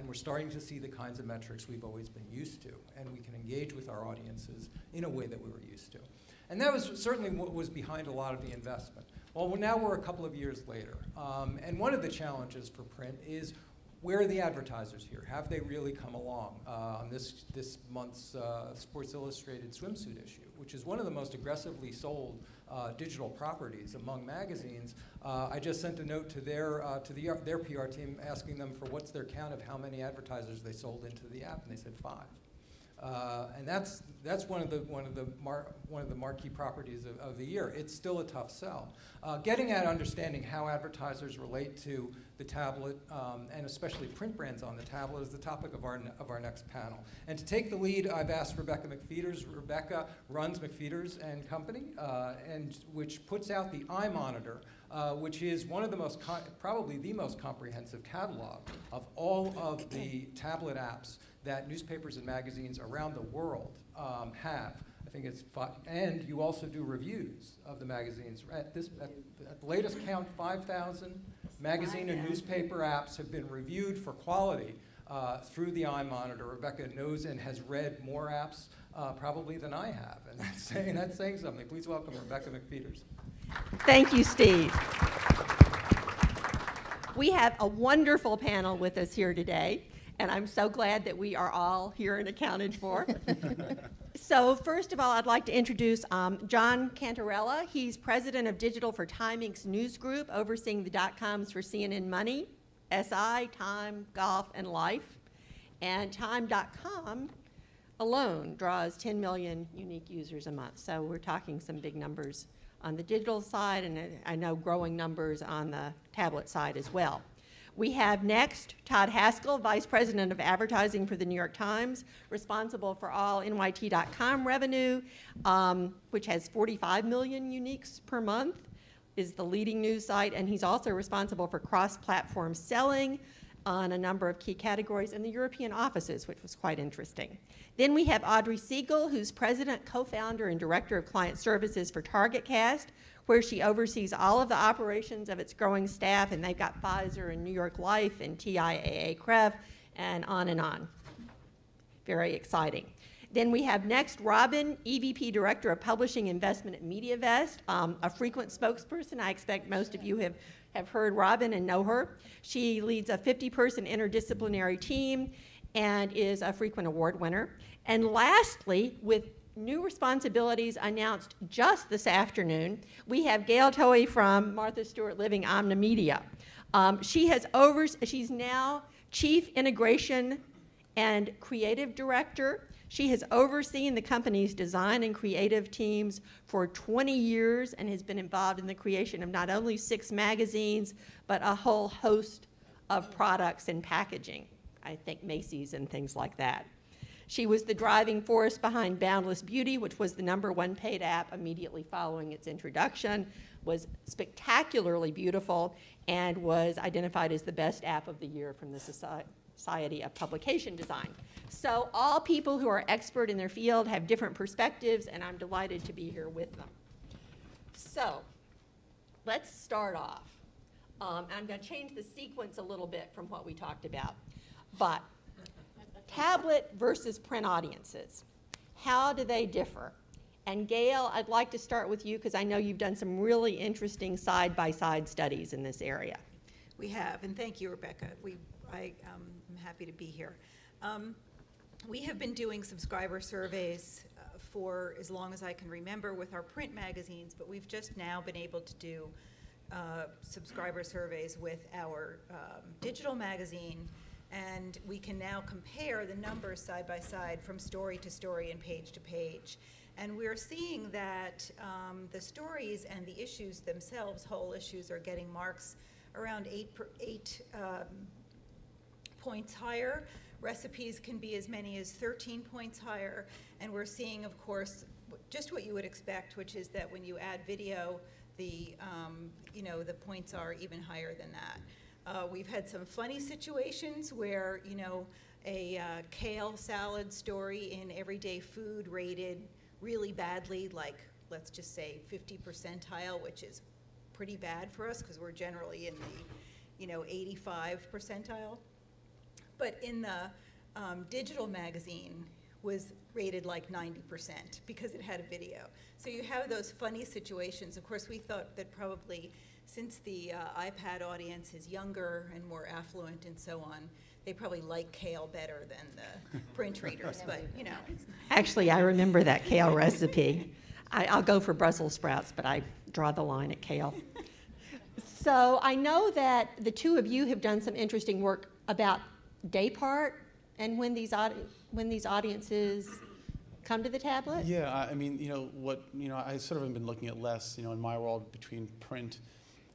and we're starting to see the kinds of metrics we've always been used to, and we can engage with our audiences in a way that we were used to. And that was certainly what was behind a lot of the investment. Well, now we're a couple of years later, and one of the challenges for print is, where are the advertisers here? Have they really come along on this month's Sports Illustrated swimsuit issue, which is one of the most aggressively sold digital properties among magazines? I just sent a note to their PR team asking them for what's their count of how many advertisers they sold into the app, and they said 5. And that's one of the marquee properties of the year. It's still a tough sell. Getting at understanding how advertisers relate to the tablet, and especially print brands on the tablet, is the topic of our next panel. And to take the lead, I've asked Rebecca McPheters. Rebecca runs McPheters and Company, and which puts out the iMonitor, which is one of the most, probably the most comprehensive catalog of all of the tablet apps that newspapers and magazines around the world have. I think it's and you also do reviews of the magazines. At the latest count, 5,000 magazine and newspaper apps have been reviewed for quality through the iMonitor. Rebecca knows and has read more apps probably than I have, and that's saying something. Please welcome Rebecca McPheters. Thank you, Steve. We have a wonderful panel with us here today, and I'm so glad that we are all here and accounted for. So first of all, I'd like to introduce John Cantarella. He's president of Digital for Time Inc.'s news group, overseeing the .coms for CNN Money, SI, Time, Golf, and Life. And Time.com alone draws 10 million unique users a month. So we're talking some big numbers on the digital side, and I know growing numbers on the tablet side as well. We have next Todd Haskell, Vice President of Advertising for the New York Times, responsible for all NYT.com revenue, which has 45 million uniques per month, is the leading news site, and he's also responsible for cross-platform selling on a number of key categories in the European offices, which was quite interesting. Then we have Audrey Siegel, who's president, co-founder, and director of client services for TargetCast, where she oversees all of the operations of its growing staff, and they've got Pfizer and New York Life and TIAA Crev, and on and on. Very exciting. Then we have next Robin, EVP Director of Publishing Investment at MediaVest, a frequent spokesperson. I expect most of you have heard Robin and know her. She leads a 50-person interdisciplinary team and is a frequent award winner. And lastly, with new responsibilities announced just this afternoon, we have Gail Toey from Martha Stewart Living Omni Media. She's now Chief Integration and Creative Director. She has overseen the company's design and creative teams for 20 years and has been involved in the creation of not only 6 magazines, but a whole host of products and packaging. I think Macy's and things like that. She was the driving force behind Boundless Beauty, which was the #1 paid app immediately following its introduction, was spectacularly beautiful, and was identified as the best app of the year from the Society of Publication Design. So all people who are expert in their field have different perspectives, and I'm delighted to be here with them. So let's start off. I'm going to change the sequence a little bit from what we talked about. But tablet versus print audiences, how do they differ? And Gail, I'd like to start with you because I know you've done some really interesting side-by-side studies in this area. We have, and thank you, Rebecca. I'm happy to be here. We have been doing subscriber surveys for as long as I can remember with our print magazines, but we've just now been able to do subscriber surveys with our digital magazine, and we can now compare the numbers side by side from story to story and page to page. And we're seeing that the stories and the issues themselves, whole issues, are getting marks around 8 points higher. Recipes can be as many as 13 points higher. And we're seeing, of course, just what you would expect, which is that when you add video, the points are even higher than that. We've had some funny situations where, a kale salad story in Everyday Food rated really badly, like let's just say 50 percentile, which is pretty bad for us because we're generally in the 85 percentile. but in the digital magazine was rated like 90% because it had a video. So you have those funny situations. Of course, we thought that probably since the iPad audience is younger and more affluent and so on, they probably like kale better than the print readers, but you know. Actually, I remember that kale recipe. I'll go for Brussels sprouts, but I draw the line at kale. So I know that the two of you have done some interesting work about day part and when these audiences come to the tablet. Yeah, I mean, I sort of have been looking at less, in my world between print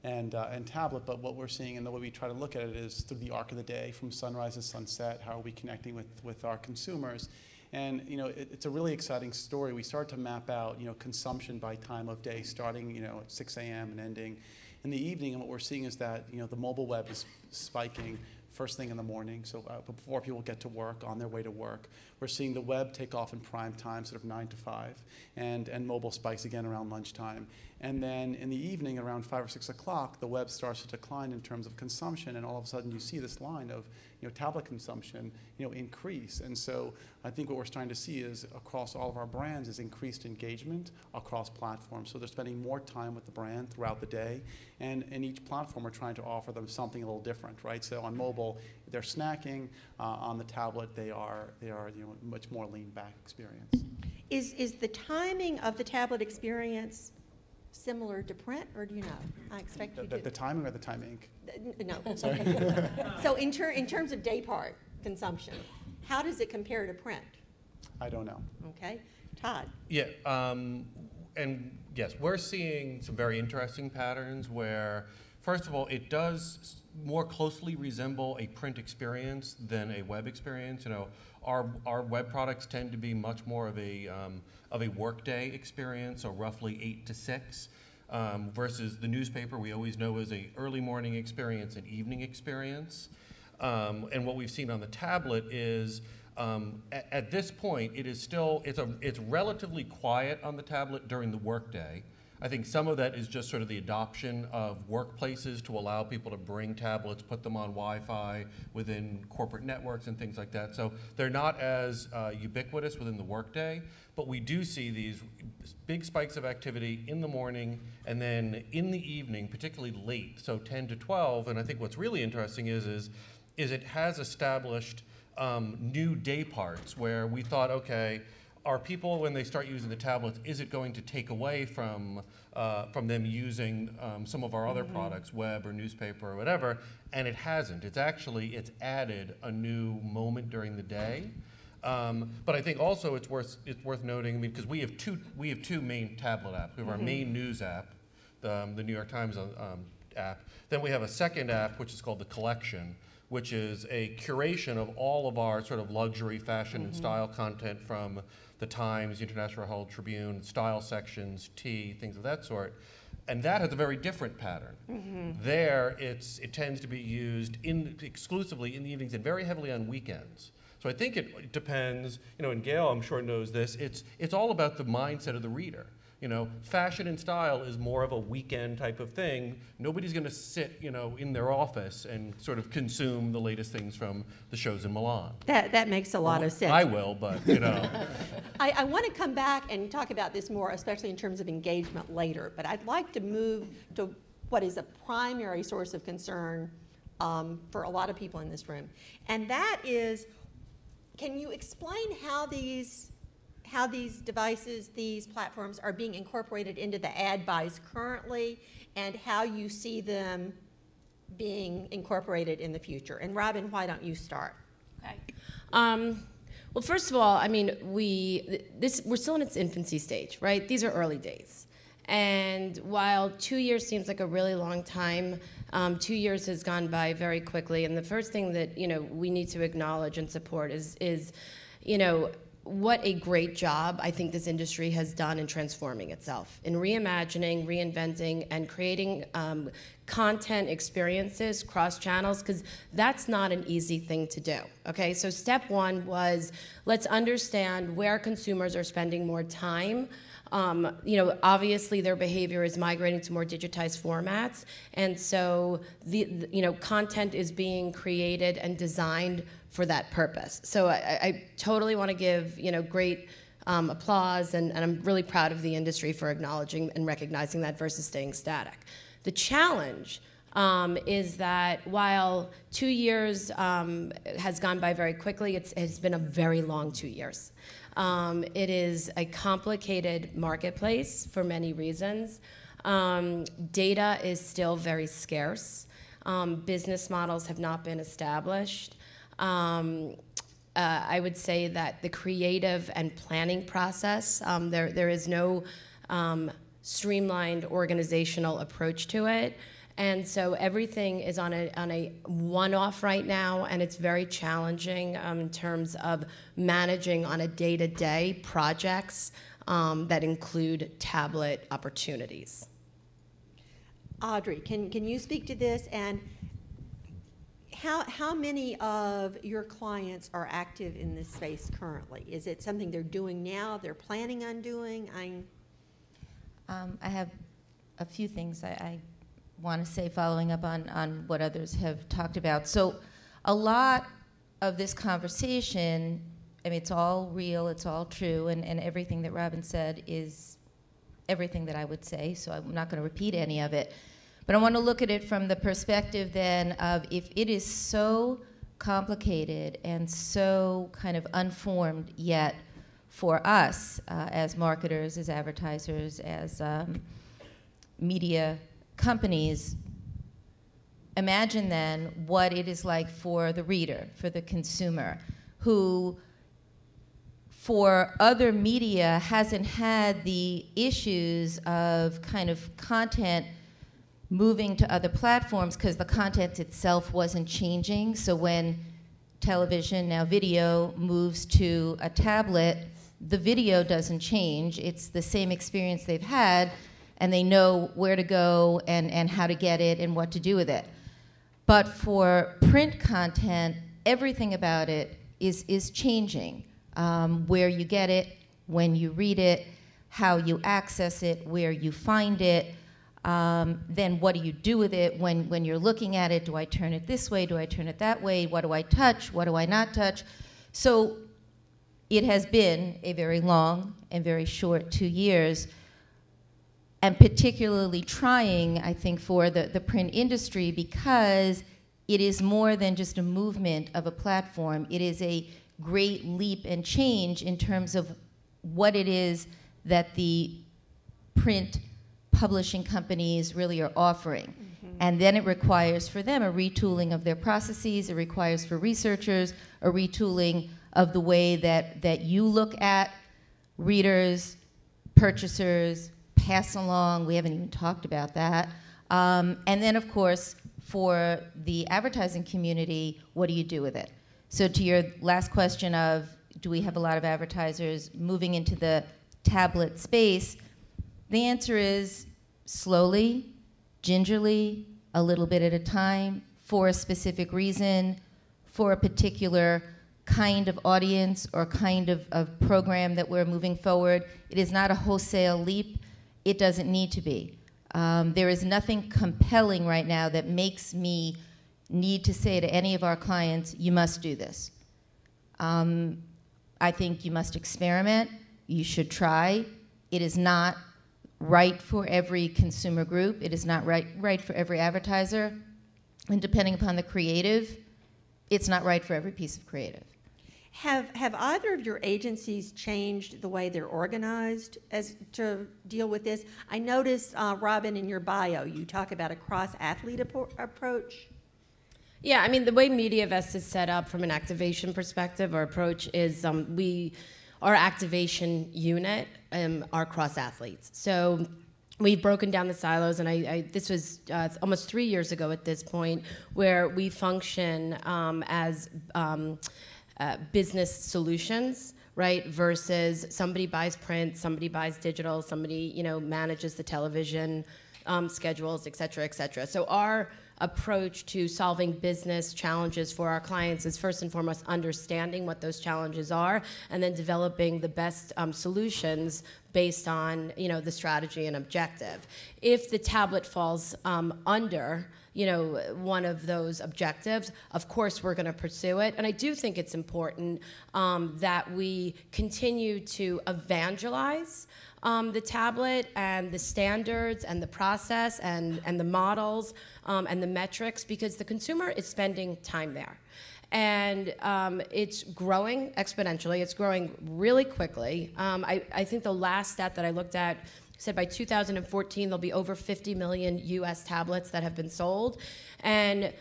and tablet, but what we're seeing and the way we try to look at it is through the arc of the day, from sunrise to sunset. How are we connecting with our consumers? And it's a really exciting story. We start to map out consumption by time of day, starting at 6 a.m. and ending in the evening. And what we're seeing is that the mobile web is spiking first thing in the morning, so before people get to work, on their way to work. We're seeing the web take off in prime time, sort of 9 to 5, and mobile spikes again around lunchtime. And then in the evening, around 5 or 6 o'clock, the web starts to decline in terms of consumption, and all of a sudden you see this line of tablet consumption increase. And so I think what we're starting to see is across all of our brands is increased engagement across platforms. So they're spending more time with the brand throughout the day, and in each platform we're trying to offer them something a little different, right? So on mobile, they're snacking. On the tablet, they are much more lean back experience. Is the timing of the tablet experience similar to print, or do you know? I expect you do. The timing or the timing? No. Sorry. So in terms of day part consumption, how does it compare to print? I don't know. Okay. Todd? Yeah, and yes, we're seeing some very interesting patterns where, first of all, it does more closely resemble a print experience than a web experience. Our web products tend to be much more of a workday experience, so roughly 8 to 6, versus the newspaper we always know is a early morning experience and evening experience. And what we've seen on the tablet is at this point it's relatively quiet on the tablet during the workday. I think some of that is just sort of the adoption of workplaces to allow people to bring tablets, put them on Wi-Fi within corporate networks and things like that. So they're not as ubiquitous within the workday, but we do see these big spikes of activity in the morning and then in the evening, particularly late, so 10 to 12. And I think what's really interesting is it has established new day parts where we thought, okay, are people, when they start using the tablets, is it going to take away from them using some of our other products, web or newspaper or whatever? And it hasn't. It's added a new moment during the day. But I think also it's worth noting, because we have two main tablet apps. We have our main news app, the New York Times app. Then we have a second app, which is called The Collection, which is a curation of all of our sort of luxury, fashion, and style content from the Times, the International Herald Tribune, style sections, tea, things of that sort. And that has a very different pattern. There, it tends to be used exclusively in the evenings and very heavily on weekends. So I think it depends, and Gail, I'm sure, knows this, it's all about the mindset of the reader. Fashion and style is more of a weekend type of thing. Nobody's going to sit, in their office and sort of consume the latest things from the shows in Milan. That makes a lot of sense. I will, but, I want to come back and talk about this more, especially in terms of engagement later, but I'd like to move to what is a primary source of concern for a lot of people in this room. And that is, can you explain how these devices, these platforms are being incorporated into the ad buys currently, and how you see them being incorporated in the future? And Robin, why don't you start? Okay. Well, first of all, I mean, we're still in its infancy stage, right? These are early days. And while 2 years seems like a really long time, 2 years has gone by very quickly. And the first thing that, we need to acknowledge and support is what a great job I think this industry has done in transforming itself, in reimagining, reinventing, and creating content experiences cross channels, because that's not an easy thing to do. Okay, so step one was, let's understand where consumers are spending more time. Obviously their behavior is migrating to more digitized formats, and so the content is being created and designed for that purpose. So I totally want to give, great applause, and I'm really proud of the industry for acknowledging and recognizing that versus staying static. The challenge is that while 2 years has gone by very quickly, it's been a very long 2 years. It is a complicated marketplace for many reasons. Data is still very scarce. Business models have not been established. I would say that the creative and planning process, there is no streamlined organizational approach to it. And so everything is on a one-off right now, and it's very challenging in terms of managing on a day-to-day projects that include tablet opportunities. Audrey, can you speak to this, and how many of your clients are active in this space currently? Is it something they're doing now, they're planning on doing? I have a few things I want to say following up on what others have talked about. So a lot of this conversation, I mean, it's all real, it's all true, and everything that Robin said is everything that I would say, so I'm not going to repeat any of it. But I want to look at it from the perspective then of, if it is so complicated and so kind of unformed yet for us as marketers, as advertisers, as media companies, imagine then what it is like for the reader, for the consumer, who for other media hasn't had the issues of kind of content moving to other platforms because the content itself wasn't changing. So when television, now video, moves to a tablet, the video doesn't change. It's the same experience they've had, and they know where to go and how to get it and what to do with it. But for print content, everything about it is changing. Where you get it, when you read it, how you access it, where you find it, then what do you do with it when you're looking at it? Do I turn it this way? Do I turn it that way? What do I touch? What do I not touch? So it has been a very long and very short 2 years, and particularly trying, I think, for the print industry, because it is more than just a movement of a platform. It is a great leap and change in terms of what it is that the print publishing companies really are offering. Mm-hmm. And then it requires for them a retooling of their processes. It requires for researchers a retooling of the way that you look at readers, purchasers, pass along. We haven't even talked about that. And then, of course, for the advertising community, what do you do with it? So to your last question of, do we have a lot of advertisers moving into the tablet space? The answer is slowly, gingerly, a little bit at a time, for a specific reason, for a particular kind of audience or kind of program that we're moving forward. It is not a wholesale leap. It doesn't need to be. There is nothing compelling right now that makes me need to say to any of our clients, you must do this. I think you must experiment. You should try. It is not right for every consumer group. It is not right for every advertiser. And depending upon the creative, it's not right for every piece of creative. Have either of your agencies changed the way they're organized to deal with this? I noticed, Robin, in your bio, you talk about a cross-athlete approach. Yeah, I mean, the way MediaVest is set up from an activation perspective or approach is our activation unit are cross-athletes. So we've broken down the silos, and this was almost 3 years ago at this point, where we function as business solutions, right? Versus somebody buys print, somebody buys digital, somebody manages the television schedules, et cetera, et cetera. So our approach to solving business challenges for our clients is first and foremost understanding what those challenges are, and then developing the best solutions based on, you know, the strategy and objective. If the tablet falls under, you know, one of those objectives, of course we're going to pursue it. And I do think it's important that we continue to evangelize the tablet and the standards and the process and the models and the metrics, because the consumer is spending time there. And it's growing exponentially. It's growing really quickly. I think the last stat that I looked at said by 2014 there'll be over 50 million US tablets that have been sold. And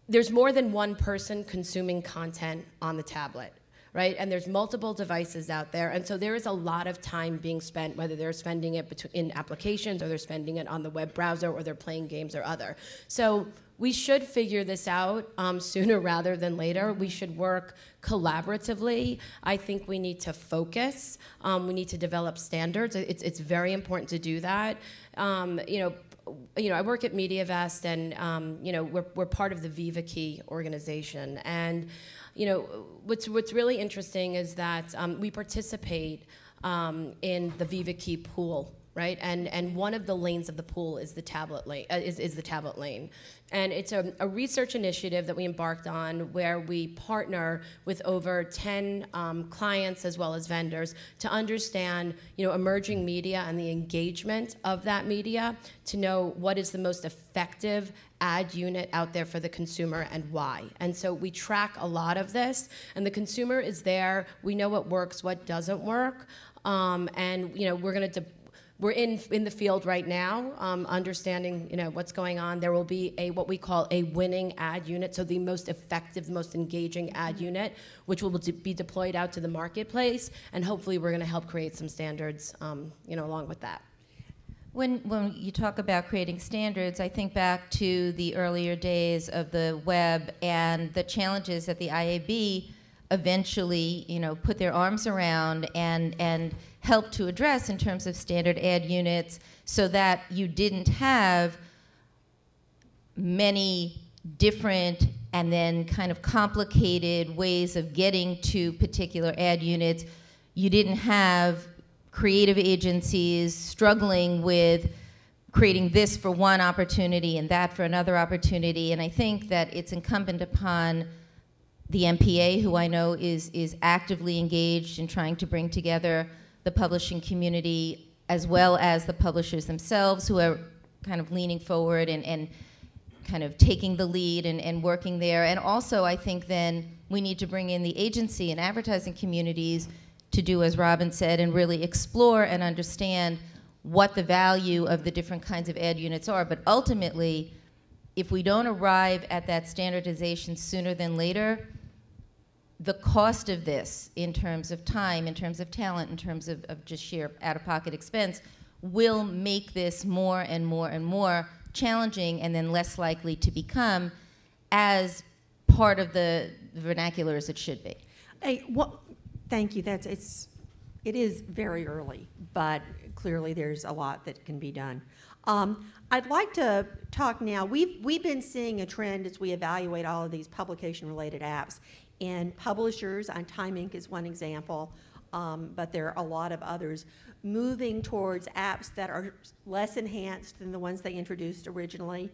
there's more than one person consuming content on the tablet, right? And there's multiple devices out there. And so there is a lot of time being spent, whether they're spending it in applications or they're spending it on the web browser or they're playing games or other. So we should figure this out sooner rather than later. We should work collaboratively. I think we need to focus. We need to develop standards. It's very important to do that. You know, I work at MediaVest, and you know, we're part of the Viva Key organization. And you know, what's really interesting is that we participate in the Viva Key pool. Right, and one of the lanes of the pool is the tablet lane. Is the tablet lane, and it's a research initiative that we embarked on where we partner with over 10 clients as well as vendors to understand, you know, emerging media and the engagement of that media, to know what is the most effective ad unit out there for the consumer and why. And so we track a lot of this, and the consumer is there. We know what works, what doesn't work, and you know, we're in the field right now, understanding, you know, what's going on. There will be what we call a winning ad unit, so the most effective, most engaging ad unit, which will be deployed out to the marketplace, and hopefully we're going to help create some standards, you know, along with that. When you talk about creating standards, I think back to the earlier days of the web and the challenges that the IAB eventually, you know, put their arms around and help to address in terms of standard ad units, so that you didn't have many different and then kind of complicated ways of getting to particular ad units. You didn't have creative agencies struggling with creating this for one opportunity and that for another opportunity. And I think that it's incumbent upon the MPA, who I know is actively engaged in trying to bring together the publishing community, as well as the publishers themselves, who are kind of leaning forward and kind of taking the lead and working there. And also, I think then we need to bring in the agency and advertising communities to do as Robin said, and really explore and understand what the value of the different kinds of ad units are. But ultimately, if we don't arrive at that standardization sooner than later, the cost of this in terms of time, in terms of talent, in terms of just sheer out-of-pocket expense will make this more and more and more challenging, and then less likely to become as part of the vernacular as it should be. Hey, thank you. It is very early, but clearly there's a lot that can be done. I'd like to talk now. We've been seeing a trend as we evaluate all of these publication-related apps. And publishers, on Time Inc. is one example, but there are a lot of others, moving towards apps that are less enhanced than the ones they introduced originally.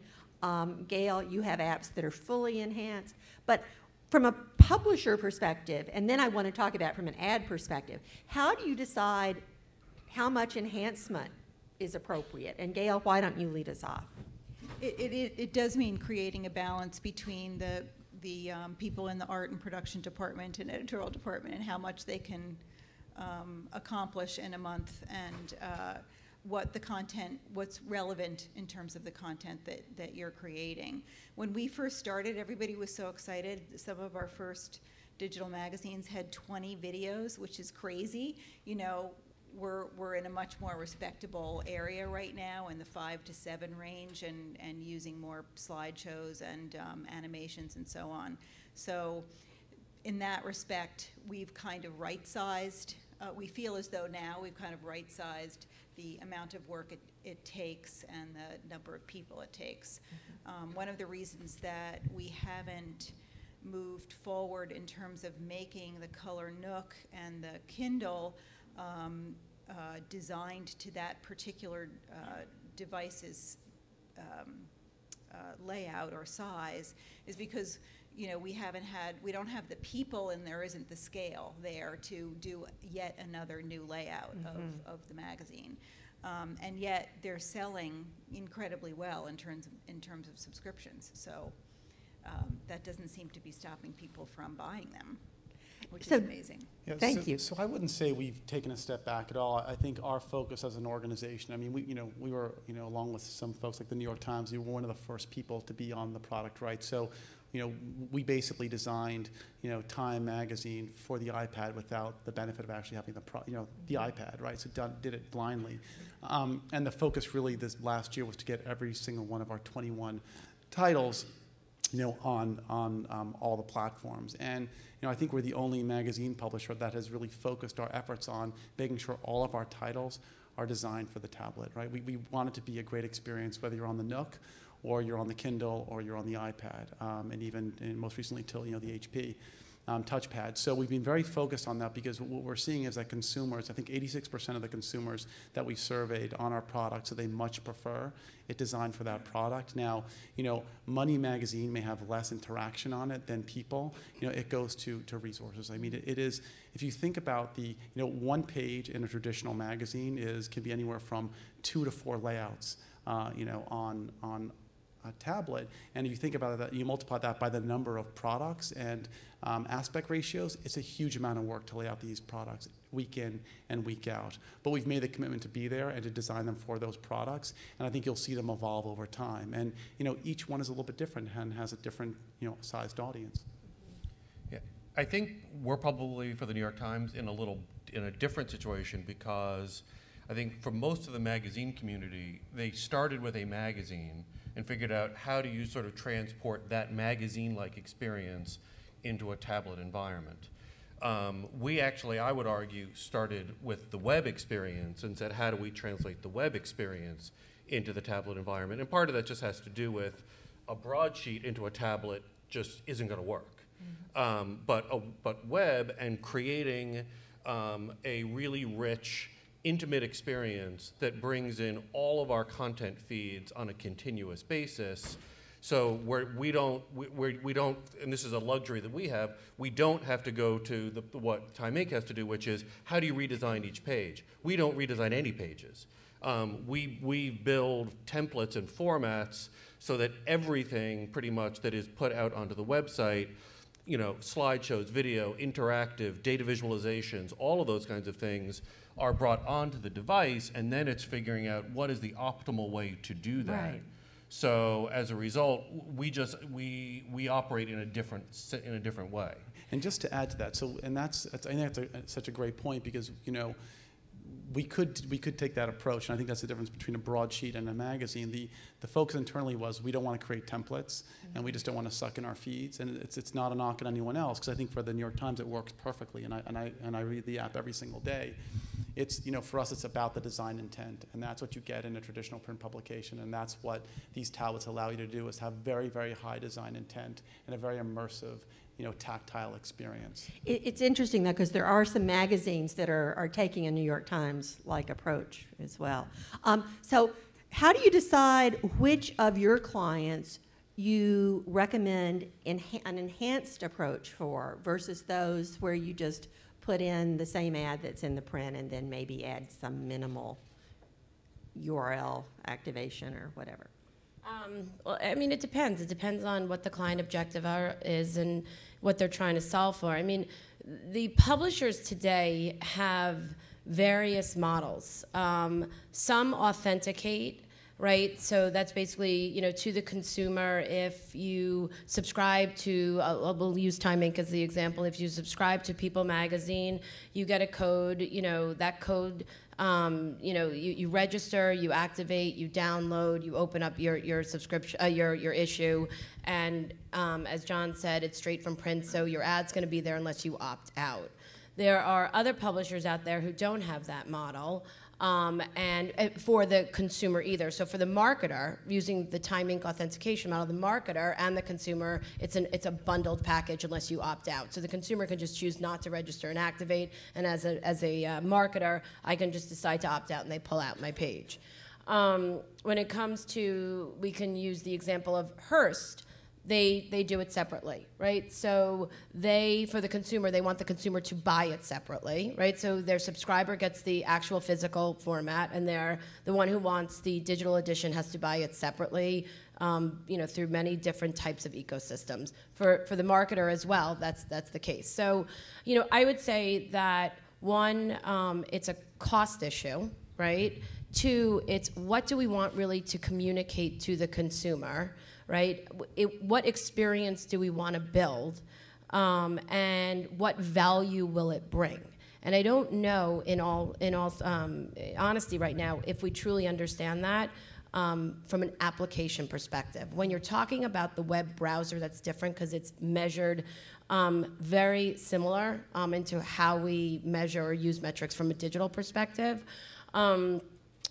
Gail, you have apps that are fully enhanced. But from a publisher perspective, and then I want to talk about from an ad perspective, how do you decide how much enhancement is appropriate? And Gail, why don't you lead us off? It does mean creating a balance between the people in the art and production department and editorial department, and how much they can accomplish in a month, and what's relevant in terms of the content that you're creating. When we first started, everybody was so excited. Some of our first digital magazines had 20 videos, which is crazy. You know, we're in a much more respectable area right now, in the 5 to 7 range, and using more slideshows and animations and so on. So in that respect, we've kind of right-sized. We feel as though now we've kind of right-sized the amount of work it takes and the number of people it takes. One of the reasons that we haven't moved forward in terms of making the Color Nook and the Kindle designed to that particular device's layout or size is because we don't have the people and there isn't the scale there to do yet another new layout of the magazine. And yet they're selling incredibly well in terms of subscriptions. So that doesn't seem to be stopping people from buying them, which is amazing. Yeah, Thank you. So I wouldn't say we've taken a step back at all. I think our focus as an organization, I mean, we were, along with some folks like the New York Times, we were one of the first people to be on the product, right? So, we basically designed, Time magazine for the iPad without the benefit of actually having the iPad, right? So did it blindly. And the focus really this last year was to get every single one of our 21 titles on all the platforms. And I think we're the only magazine publisher that has really focused our efforts on making sure all of our titles are designed for the tablet, right? We want it to be a great experience, whether you're on the Nook or you're on the Kindle or you're on the iPad, and even most recently till the HP touchpad. So we've been very focused on that because what we're seeing is that consumers, I think 86% of the consumers that we surveyed on our product, so they much prefer it designed for that product. Now, Money Magazine may have less interaction on it than People. It goes to resources. I mean, it is, if you think about the, one page in a traditional magazine can be anywhere from 2 to 4 layouts, on a tablet, and if you think about that, you multiply that by the number of products and aspect ratios, it's a huge amount of work to lay out these products week in and week out. But we've made the commitment to be there and to design them for those products, and I think you'll see them evolve over time. And each one is a little bit different and has a different sized audience. Yeah, I think we're probably for the New York Times in a different situation because I think for most of the magazine community, they started with a magazine and figured out how do you sort of transport that magazine-like experience into a tablet environment. We actually, I would argue, started with the web experience and said, how do we translate the web experience into the tablet environment? And part of that just has to do with a broadsheet into a tablet just isn't going to work. But web and creating a really rich, intimate experience that brings in all of our content feeds on a continuous basis. So we don't, and this is a luxury that we don't have to go to what Time Inc. has to do, which is how do you redesign each page? We don't redesign any pages. We build templates and formats so that everything pretty much that is put out onto the website, slideshows, video, interactive, data visualizations, all of those kinds of things are brought onto the device, and then it's figuring out what is the optimal way to do that. Right. So as a result, we operate in a different way. And just to add to that, I think that's such a great point because we could take that approach, and I think that's the difference between a broadsheet and a magazine. The focus internally was we don't want to create templates, and we just don't want to suck in our feeds. And it's not a knock on anyone else, because I think for the New York Times it works perfectly, and I read the app every single day. It's for us it's about the design intent, and that's what you get in a traditional print publication, and that's what these tablets allow you to do is have very, very high design intent and a very immersive, tactile experience. It's interesting, though, because there are some magazines that are taking a New York Times-like approach as well. So how do you decide which of your clients you recommend an enhanced approach for versus those where you just put in the same ad that's in the print and then maybe add some minimal URL activation or whatever? Well, I mean, it depends. It depends on what the client objective is and what they're trying to solve for. I mean, the publishers today have various models. Some authenticate, right? So that's basically, to the consumer. If you subscribe to, we'll use Time Inc. as the example. If you subscribe to People magazine, you get a code. That code. You register, you activate, you download, you open up your subscription, your issue, and as John said, it's straight from print, so your ad's going to be there unless you opt out. There are other publishers out there who don't have that model, and for the consumer either. So for the marketer, using the time Inc. authentication model, the marketer and the consumer, it's a bundled package unless you opt out. So the consumer can just choose not to register and activate, and as a marketer, I can just decide to opt out and they pull out my page. When it comes to, we can use the example of Hearst. They do it separately, right? So for the consumer, they want the consumer to buy it separately, right? So their subscriber gets the actual physical format, and the one who wants the digital edition has to buy it separately, through many different types of ecosystems. For the marketer as well, that's the case. So, I would say that one, it's a cost issue, right? Two, it's what do we want really to communicate to the consumer, right? What experience do we want to build, and what value will it bring? And I don't know, in all honesty right now, if we truly understand that from an application perspective. When you're talking about the web browser, that's different because it's measured very similar into how we measure or use metrics from a digital perspective.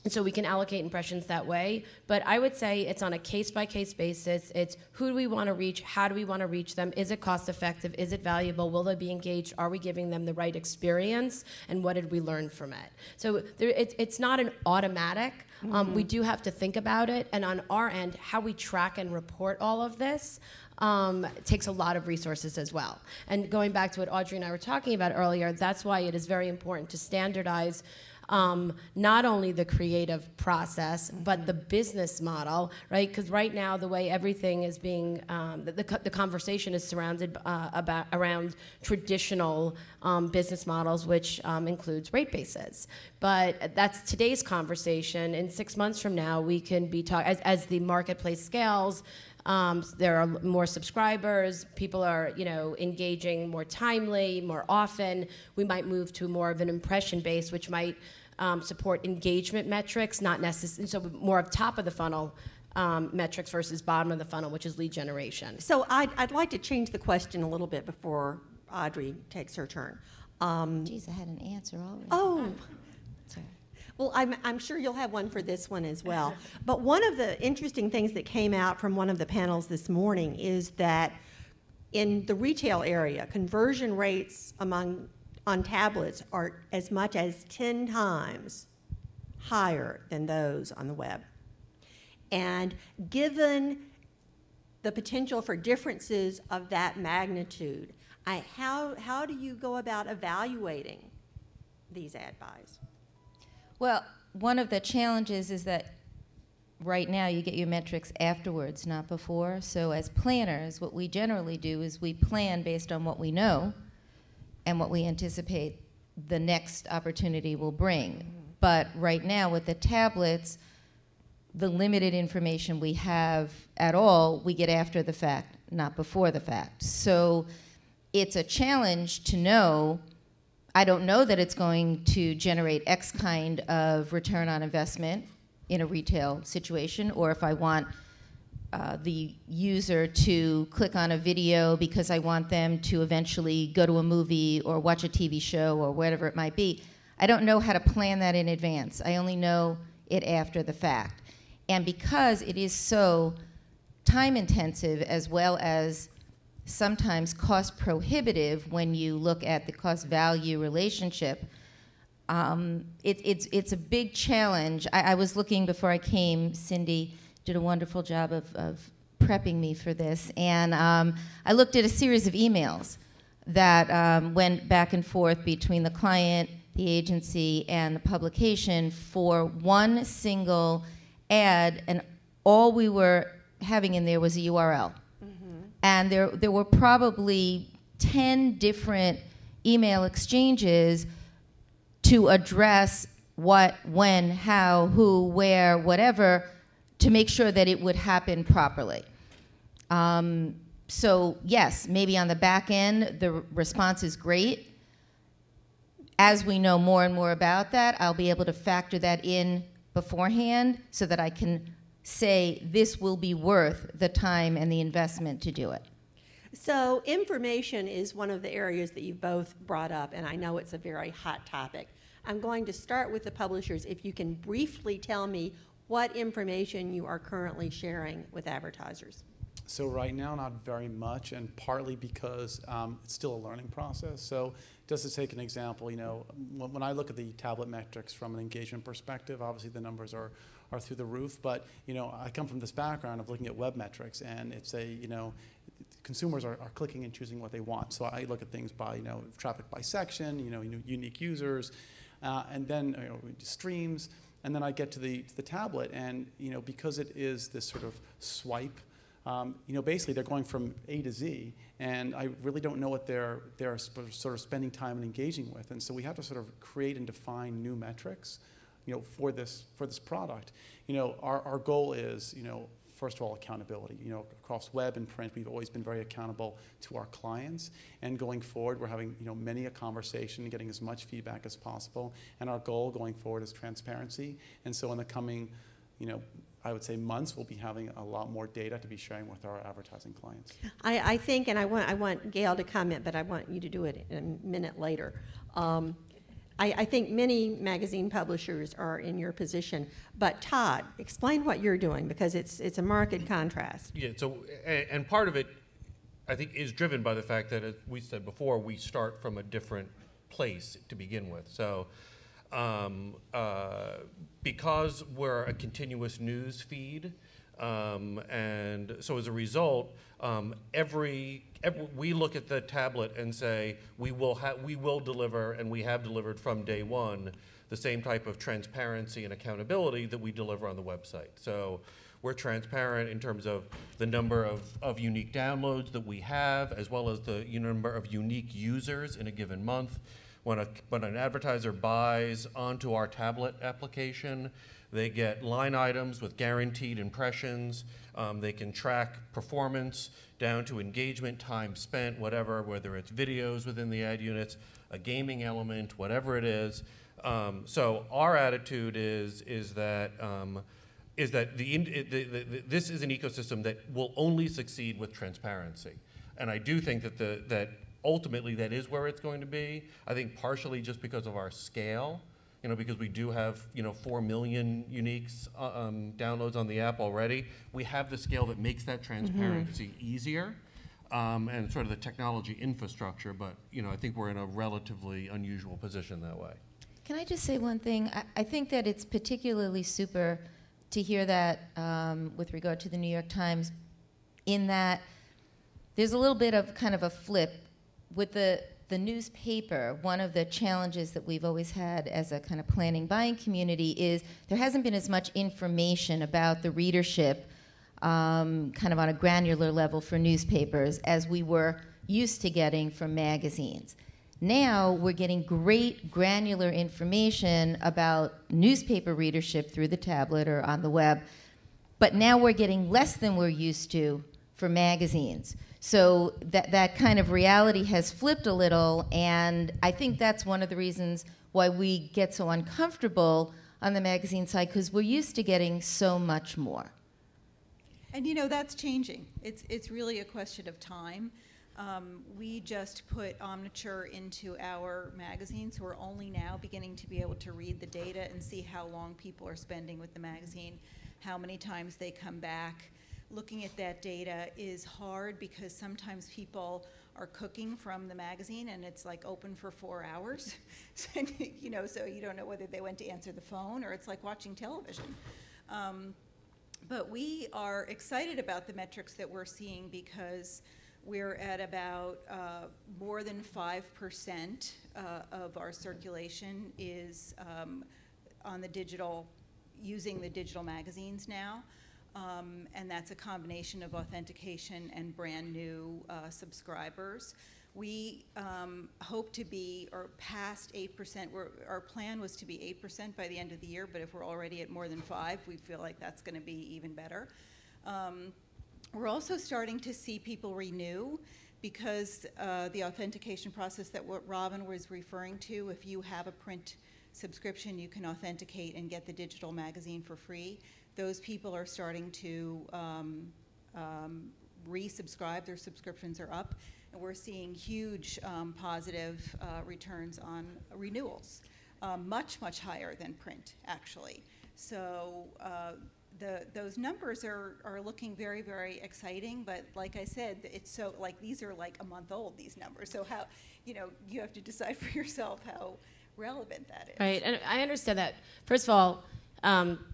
And so we can allocate impressions that way. But I would say it's on a case-by-case basis. It's who do we want to reach? How do we want to reach them? Is it cost-effective? Is it valuable? Will they be engaged? Are we giving them the right experience? And what did we learn from it? So it's not an automatic. We do have to think about it. And on our end, how we track and report all of this takes a lot of resources as well. And going back to what Audrey and I were talking about earlier, that's why it is very important to standardize not only the creative process, but the business model, right? Because right now, the way everything is being, the conversation is surrounded around traditional business models, which includes rate bases. But that's today's conversation. In 6 months from now, we can be talking, as the marketplace scales, there are more subscribers, people are engaging more timely, more often. We might move to more of an impression base, which might support engagement metrics, not necessarily, so more of top of the funnel metrics versus bottom of the funnel, which is lead generation. So I'd like to change the question a little bit before Audrey takes her turn. Geez, I had an answer already. Oh. Sorry. Well, I'm sure you'll have one for this one as well. But one of the interesting things that came out from one of the panels this morning is that in the retail area, conversion rates on tablets are as much as 10 times higher than those on the web. And given the potential for differences of that magnitude, how do you go about evaluating these ad buys? Well, one of the challenges is that right now you get your metrics afterwards, not before. So as planners, what we generally do is we plan based on what we know and what we anticipate the next opportunity will bring. But right now with the tablets, the limited information we have at all, we get after the fact, not before the fact. So it's a challenge to know. I don't know that it's going to generate X kind of return on investment in a retail situation, or if I want the user to click on a video because I want them to eventually go to a movie or watch a TV show or whatever it might be. I don't know how to plan that in advance. I only know it after the fact. And because it is so time intensive as well as sometimes cost prohibitive when you look at the cost-value relationship, it's a big challenge. I was looking before I came. Cindy did a wonderful job of prepping me for this. And I looked at a series of emails that went back and forth between the client, the agency, and the publication for one single ad, and all we were having in there was a URL. And there were probably 10 different email exchanges to address what, when, how, who, where, whatever, to make sure that it would happen properly. So yes, maybe on the back end, the response is great. As we know more and more about that, I'll be able to factor that in beforehand so that I can say this will be worth the time and the investment to do it. So information is one of the areas that you've both brought up, and I know it's a very hot topic. I'm going to start with the publishers. If you can briefly tell me what information you are currently sharing with advertisers. So right now, not very much, and partly because it's still a learning process. So just to take an example, you know, when I look at the tablet metrics from an engagement perspective, obviously the numbers are through the roof. But you know, I come from this background of looking at web metrics, and it's consumers are clicking and choosing what they want. So I look at things by, you know, traffic by section, you know, unique users, and then, you know, streams, and then I get to the tablet, and you know, because it is this sort of swipe. You know, basically they're going from A to Z, and I really don't know what they're sort of spending time and engaging with, and so we have to sort of create and define new metrics, you know, for this product. You know, our goal is, you know, first of all, accountability. You know, across web and print, we've always been very accountable to our clients, and going forward, we're having, you know, many a conversation, getting as much feedback as possible, and our goal going forward is transparency. And so in the coming, you know, I would say months, we'll be having a lot more data to be sharing with our advertising clients. I think, and I want Gail to comment, but I want you to do it in a minute later. I think many magazine publishers are in your position, but Todd, explain what you're doing, because it's a marked contrast. Yeah, so, and part of it, I think, is driven by the fact that, as we said before, we start from a different place to begin with. So, because we're a continuous news feed, and so as a result, we look at the tablet and say we will deliver, and we have delivered from day one, the same type of transparency and accountability that we deliver on the website. So we're transparent in terms of the number of unique downloads that we have, as well as the number of unique users in a given month. When an advertiser buys onto our tablet application, they get line items with guaranteed impressions. They can track performance down to engagement, time spent, whatever, whether it's videos within the ad units, a gaming element, whatever it is. So our attitude is that this is an ecosystem that will only succeed with transparency, and I do think that ultimately that is where it's going to be. I think partially just because of our scale, you know, because we do have, you know, 4 million uniques downloads on the app already. We have the scale that makes that transparency easier, and sort of the technology infrastructure. But you know, I think we're in a relatively unusual position that way. Can I just say one thing? I think that it's particularly super to hear that with regard to the New York Times, in that there's a little bit of kind of a flip. With the newspaper, one of the challenges that we've always had as a kind of planning buying community is there hasn't been as much information about the readership kind of on a granular level for newspapers as we were used to getting from magazines. Now we're getting great granular information about newspaper readership through the tablet or on the web, but now we're getting less than we're used to for magazines. So that kind of reality has flipped a little, and I think that's one of the reasons why we get so uncomfortable on the magazine side, because we're used to getting so much more. And you know, that's changing. It's really a question of time. We just put Omniture into our magazine, so we're only now beginning to be able to read the data and see how long people are spending with the magazine, how many times they come back. Looking at that data is hard because sometimes people are cooking from the magazine and it's like open for 4 hours. You know, so you don't know whether they went to answer the phone, or it's like watching television. But we are excited about the metrics that we're seeing, because we're at about more than 5% of our circulation is on the digital, using the digital magazines now. And that's a combination of authentication and brand new subscribers. We hope to be past 8%. Our plan was to be 8% by the end of the year, but if we're already at more than 5%, we feel like that's going to be even better. We're also starting to see people renew, because the authentication process that what Robin was referring to, if you have a print subscription, you can authenticate and get the digital magazine for free. Those people are starting to resubscribe. Their subscriptions are up, and we're seeing huge positive returns on renewals. much, much higher than print, actually. So those numbers are looking very, very exciting, but like I said, it's so, like, these are like a month old, these numbers. So how, you have to decide for yourself how relevant that is. Right, and I understand that. First of all,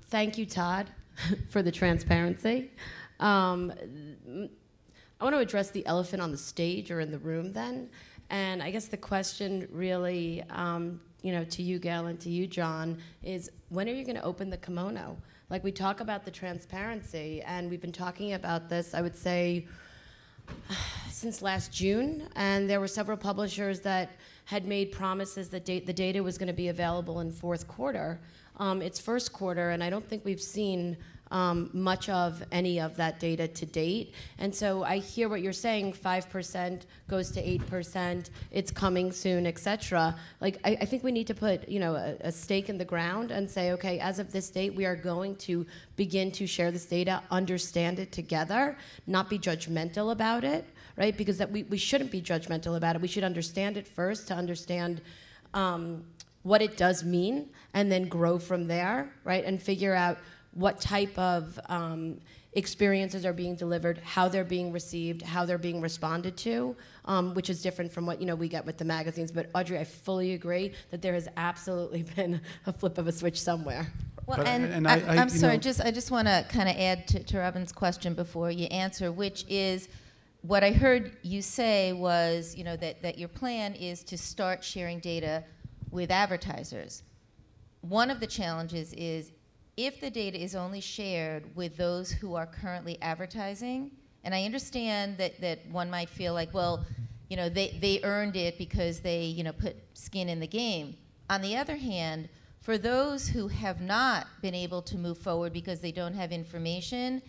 thank you, Todd, for the transparency. I want to address the elephant on the stage or in the room then. And I guess the question really, to you, Gail, and to you, John, is when are you going to open the kimono? Like, we talk about the transparency, and we've been talking about this, I would say, since last June, and there were several publishers that had made promises that the data was going to be available in fourth quarter. It's first quarter, and I don't think we've seen much of any of that data to date. And so I hear what you're saying, 5% goes to 8%, it's coming soon, et cetera. Like, I think we need to put, a stake in the ground and say, okay, as of this date, we are going to begin to share this data, understand it together, not be judgmental about it, right? Because we shouldn't be judgmental about it. We should understand it first to understand what it does mean, and then grow from there, right? And figure out what type of experiences are being delivered, how they're being received, how they're being responded to, which is different from what we get with the magazines. But Audrey, I fully agree that there has absolutely been a flip of a switch somewhere. Well, and I'm sorry, I just want to kind of add to Robin's question before you answer, which is what I heard you say was that your plan is to start sharing data with advertisers. One of the challenges is if the data is only shared with those who are currently advertising, and I understand that one might feel like, well, they earned it because they, put skin in the game. On the other hand, for those who have not been able to move forward because they don't have information,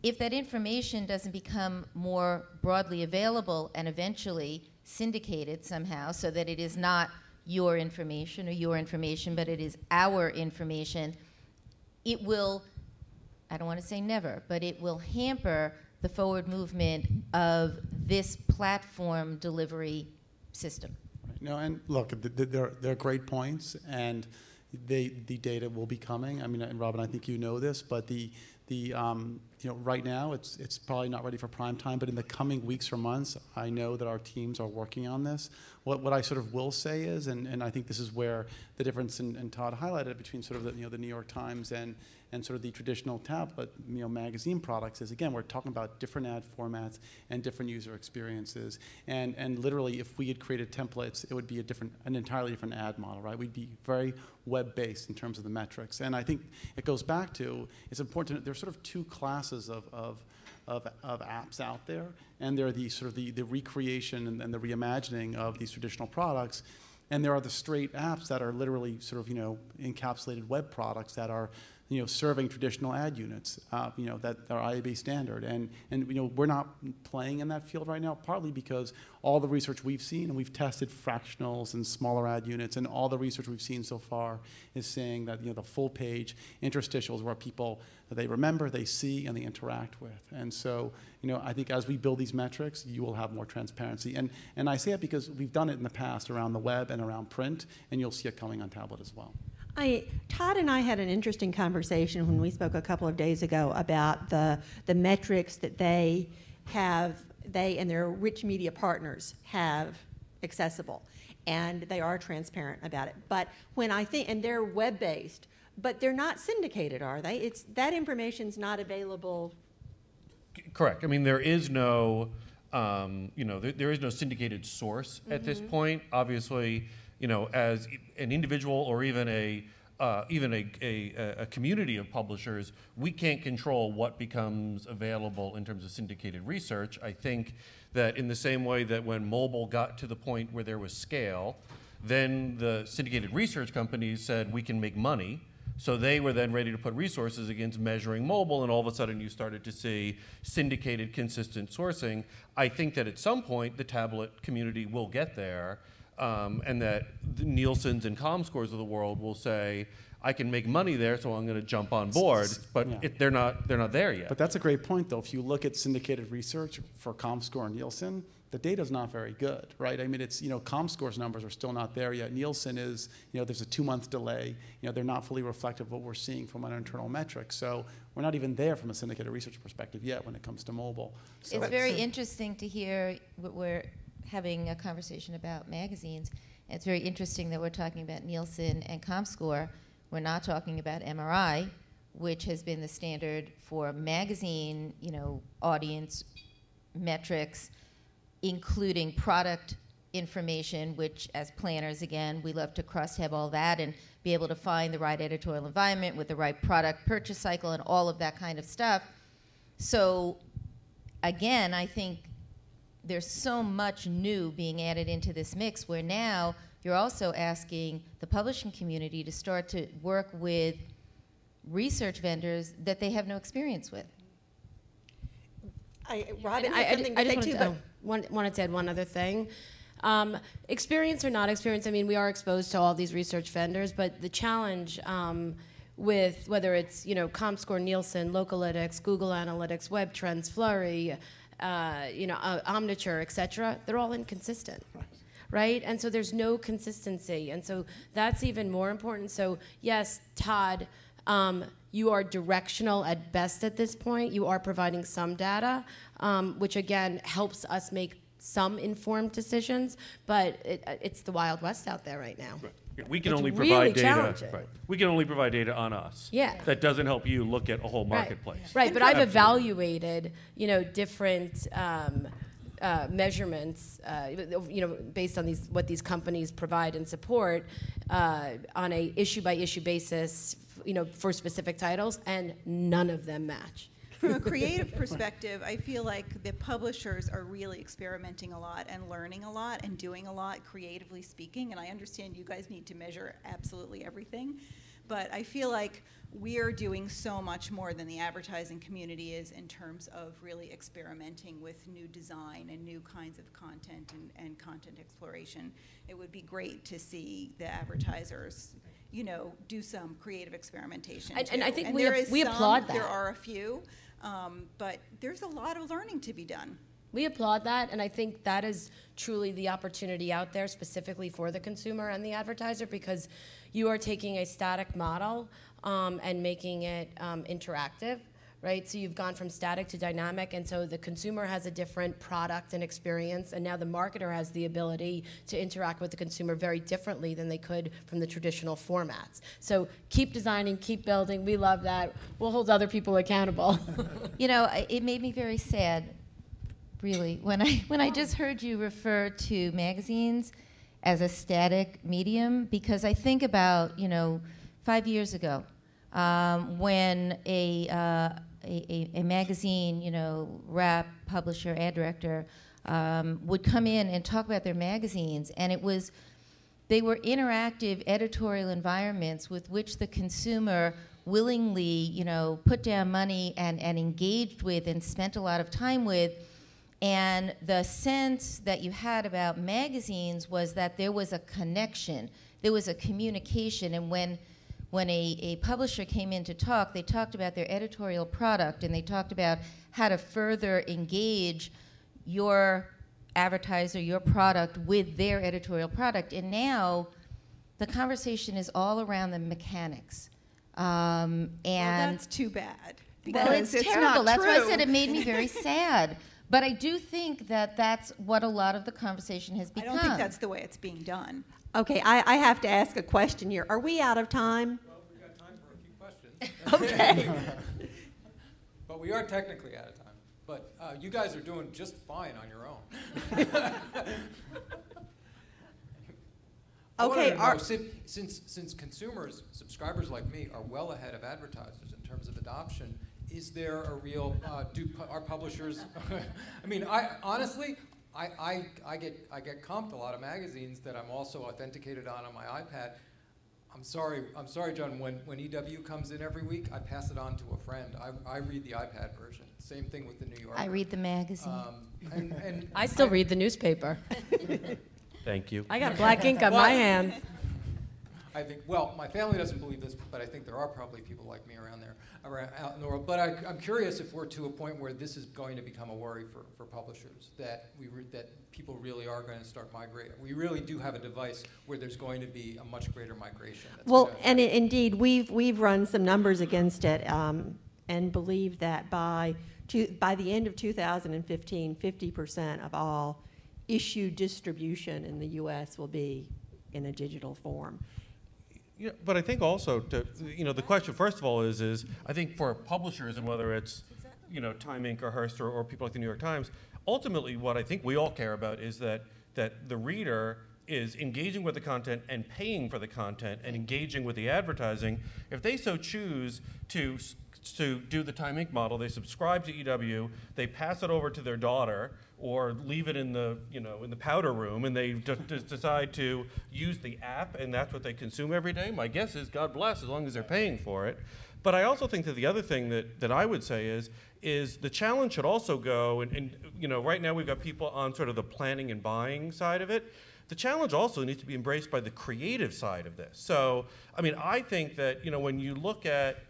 if that information doesn't become more broadly available and eventually syndicated somehow so that it is not your information, but it is our information, it will, I don't want to say never, but it will hamper the forward movement of this platform delivery system. Right. No, and look, they're great points, and the data will be coming. I mean, and Robin, I think you know this, but right now it's probably not ready for prime time, but in the coming weeks or months, I know that our teams are working on this. What I sort of will say is, and I think this is where the difference, and Todd highlighted between sort of the New York Times and sort of the traditional tablet magazine products is, again, we're talking about different ad formats and different user experiences, and literally if we had created templates, it would be an entirely different ad model, right? We'd be very web-based in terms of the metrics, and I think it goes back to, it's important, there's sort of two classes of apps out there, and there are the sort of the recreation and the reimagining of these traditional products, and there are the straight apps that are literally sort of encapsulated web products that are serving traditional ad units, that are IAB standard, and we're not playing in that field right now, partly because all the research we've seen, and we've tested fractionals and smaller ad units, and all the research we've seen so far is saying that the full page interstitials where people they remember, they see, and they interact with, and so I think as we build these metrics, you will have more transparency, and I say it because we've done it in the past around the web and around print, and you'll see it coming on tablet as well. Todd and I had an interesting conversation when we spoke a couple of days ago about the metrics that they and their rich media partners have accessible, and they are transparent about it. But when and they're web-based, but they're not syndicated, are they? That information's not available. Correct. I mean, there is no, there is no syndicated source at this point. Obviously, as an individual or even a community of publishers, we can't control what becomes available in terms of syndicated research. I think that in the same way that when mobile got to the point where there was scale, then the syndicated research companies said we can make money. So they were then ready to put resources against measuring mobile, and all of a sudden you started to see syndicated, consistent sourcing. I think that at some point the tablet community will get there, and that the Nielsen's and ComScores of the world will say, I can make money there, so I'm going to jump on board. But they're not there yet. But that's a great point, though. If you look at syndicated research for ComScore and Nielsen, the data's not very good, right? I mean, it's, ComScore's numbers are still not there yet. Nielsen is, there's a 2-month delay. They're not fully reflective of what we're seeing from our internal metrics. So we're not even there from a syndicated research perspective yet when it comes to mobile. So it's very interesting to hear we're having a conversation about magazines. It's very interesting that we're talking about Nielsen and ComScore. We're not talking about MRI, which has been the standard for magazine, audience metrics, including product information, which as planners, again, we love to cross-tab all that and be able to find the right editorial environment with the right product purchase cycle and all of that kind of stuff. So again, I think there's so much new being added into this mix where now you're also asking the publishing community to start to work with research vendors that they have no experience with. Robin I has something to say too, but wanted to add one other thing. Experience or not experience, I mean, we are exposed to all these research vendors, but the challenge with whether it's, ComScore, Nielsen, Localytics, Google Analytics, Web Trends, Flurry, Omniture, et cetera, they're all inconsistent. Right? And so there's no consistency. And so that's even more important. So yes, Todd, you are directional at best at this point. You are providing some data, which again helps us make some informed decisions, but it's the Wild West out there right now. Right. Yeah, we can It's only really provide data. challenging. Right. We can only provide data on us. Yeah. That doesn't help you look at a whole Right. marketplace. Right, but I've Absolutely. evaluated, different measurements, based on what these companies provide and support on a issue-by-issue basis, for specific titles, and none of them match. From a creative perspective, I feel like the publishers are really experimenting a lot and learning a lot and doing a lot, creatively speaking, and I understand you guys need to measure absolutely everything, but I feel like we're doing so much more than the advertising community is in terms of really experimenting with new design and new kinds of content and content exploration. It would be great to see the advertisers, do some creative experimentation. And I think there is we applaud some, that. There are a few, but there's a lot of learning to be done. We applaud that, and I think that is truly the opportunity out there specifically for the consumer and the advertiser, because you are taking a static model and making it interactive, right? So you've gone from static to dynamic, and so the consumer has a different product and experience, and now the marketer has the ability to interact with the consumer very differently than they could from the traditional formats. So keep designing, keep building. We love that. We'll hold other people accountable. It made me very sad, really, when I just heard you refer to magazines as a static medium, because I think about 5 years ago when a magazine rep, publisher, ad director would come in and talk about their magazines, and they were interactive editorial environments with which the consumer willingly put down money and engaged with and spent a lot of time with. And the sense that you had about magazines was that there was a connection, there was a communication, and when a publisher came in to talk, they talked about their editorial product, and they talked about how to further engage your advertiser, your product, with their editorial product. And now the conversation is all around the mechanics. Well, that's too bad. Well, it's terrible. Not That's why I true. said it made me very sad. But I do think that that's what a lot of the conversation has I become. don't think that's the way it's being done. okay, I have to ask a question here. Are we out of time? Well, we've got time for a few questions. Okay. But we are technically out of time. But you guys are doing just fine on your own. I wanted Okay, to know, since consumers, subscribers like me, are well ahead of advertisers in terms of adoption, is there a real, our publishers, I mean, honestly, I get comped a lot of magazines that I'm also authenticated on my iPad. I'm sorry, John, when EW comes in every week, I pass it on to a friend. I read the iPad version. Same thing with the New Yorker. I read the magazine. And I still read the newspaper. Thank you. I got black ink on my hands. I think, well, my family doesn't believe this, but I think there are probably people like me around there, out in the world. But I'm curious if we're to a point where this is going to become a worry for publishers, that that people really are going to start migrating. We really do have a device where there's going to be a much greater migration. Well, and indeed, we've run some numbers against it, and believe that by the end of 2015, 50% of all issued distribution in the U.S. will be in a digital form. Yeah, but I think also, the question, first of all, is I think for publishers, and whether it's, Time Inc. or Hearst or people like the New York Times, ultimately what I think we all care about is that the reader is engaging with the content and paying for the content and engaging with the advertising. If they so choose to do the Time Inc. model, they subscribe to EW, they pass it over to their daughter, or leave it in the powder room, and they just decide to use the app, and that's what they consume every day. My guess is, God bless, as long as they're paying for it. But I also think that the other thing that I would say is the challenge should also go, and right now we've got people on sort of the planning and buying side of it. The challenge also needs to be embraced by the creative side of this. So, I mean, I think that, when you look at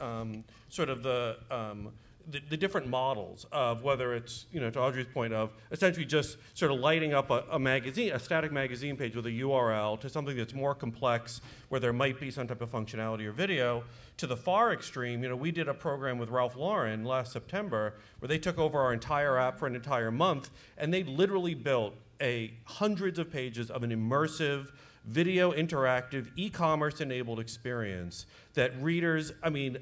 sort of the different models of whether it's, to Audrey's point of essentially just sort of lighting up a magazine, a static magazine page with a URL, to something that's more complex where there might be some type of functionality or video, to the far extreme, we did a program with Ralph Lauren last September where they took over our entire app for an entire month, and they literally built hundreds of pages of an immersive, video interactive, e-commerce enabled experience that readers,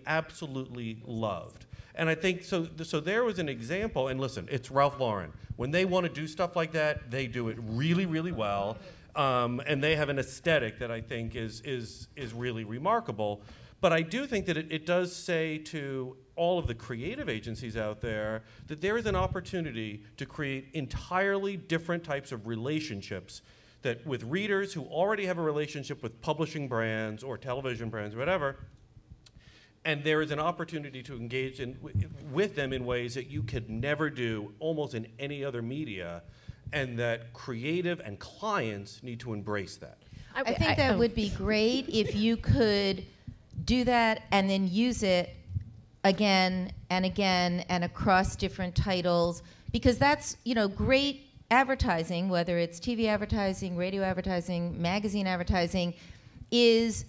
absolutely loved. And I think, so there was an example, and listen, it's Ralph Lauren. When they want to do stuff like that, they do it really, really well. And they have an aesthetic that I think is really remarkable. But I do think that it does say to all of the creative agencies out there that there is an opportunity to create entirely different types of relationships that with readers who already have a relationship with publishing brands or television brands or whatever, and there is an opportunity to engage with them in ways that you could never do almost in any other media, and that creative and clients need to embrace that. I think that would be great if you could do that and then use it again and again and across different titles, because that's, great advertising, whether it's TV advertising, radio advertising, magazine advertising, is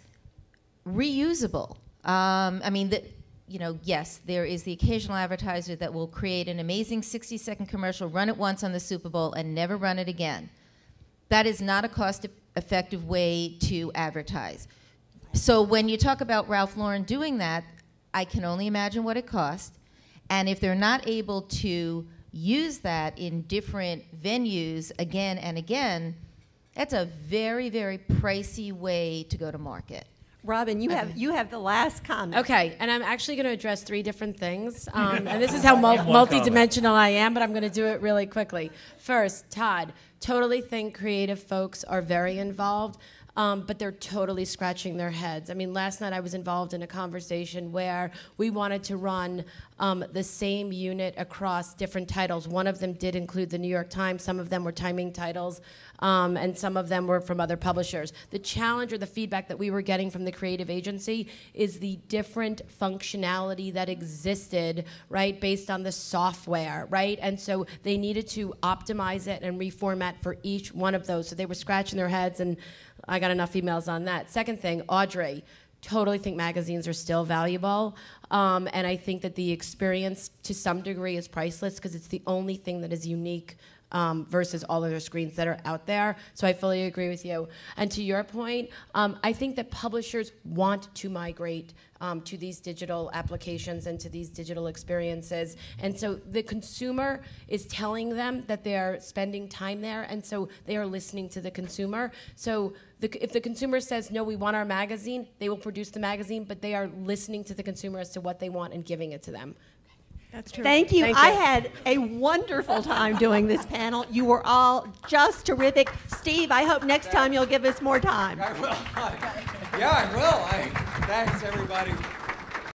reusable. Yes, there is the occasional advertiser that will create an amazing 60-second commercial, run it once on the Super Bowl, and never run it again. That is not a cost-effective way to advertise. So when you talk about Ralph Lauren doing that, I can only imagine what it cost. And if they're not able to use that in different venues again and again, that's a very, very pricey way to go to market. Robin, you have the last comment. Okay, and I'm actually going to address 3 different things. And this is how multidimensional I am, but I'm going to do it really quickly. First, Todd, totally think creative folks are very involved. But they're totally scratching their heads. Last night I was involved in a conversation where we wanted to run the same unit across different titles. One of them did include the New York Times. Some of them were timing titles, and some of them were from other publishers. The challenge or the feedback that we were getting from the creative agency is the different functionality that existed, right, based on the software, right? And so they needed to optimize it and reformat for each one of those. So they were scratching their heads, and I got enough emails on that. Second thing, Audrey, totally think magazines are still valuable. And I think that the experience to some degree is priceless because it's the only thing that is unique versus all other screens that are out there. So I fully agree with you. And to your point, I think that publishers want to migrate to these digital applications and to these digital experiences. And so the consumer is telling them that they're spending time there, and so they are listening to the consumer. So if the consumer says, no, we want our magazine, they will produce the magazine, but they are listening to the consumer as to what they want and giving it to them. That's true. Thank you. I had a wonderful time doing this panel. You were all just terrific. Steve, I hope next time you'll give us more time. I will. Yeah, I will. Thanks, everybody.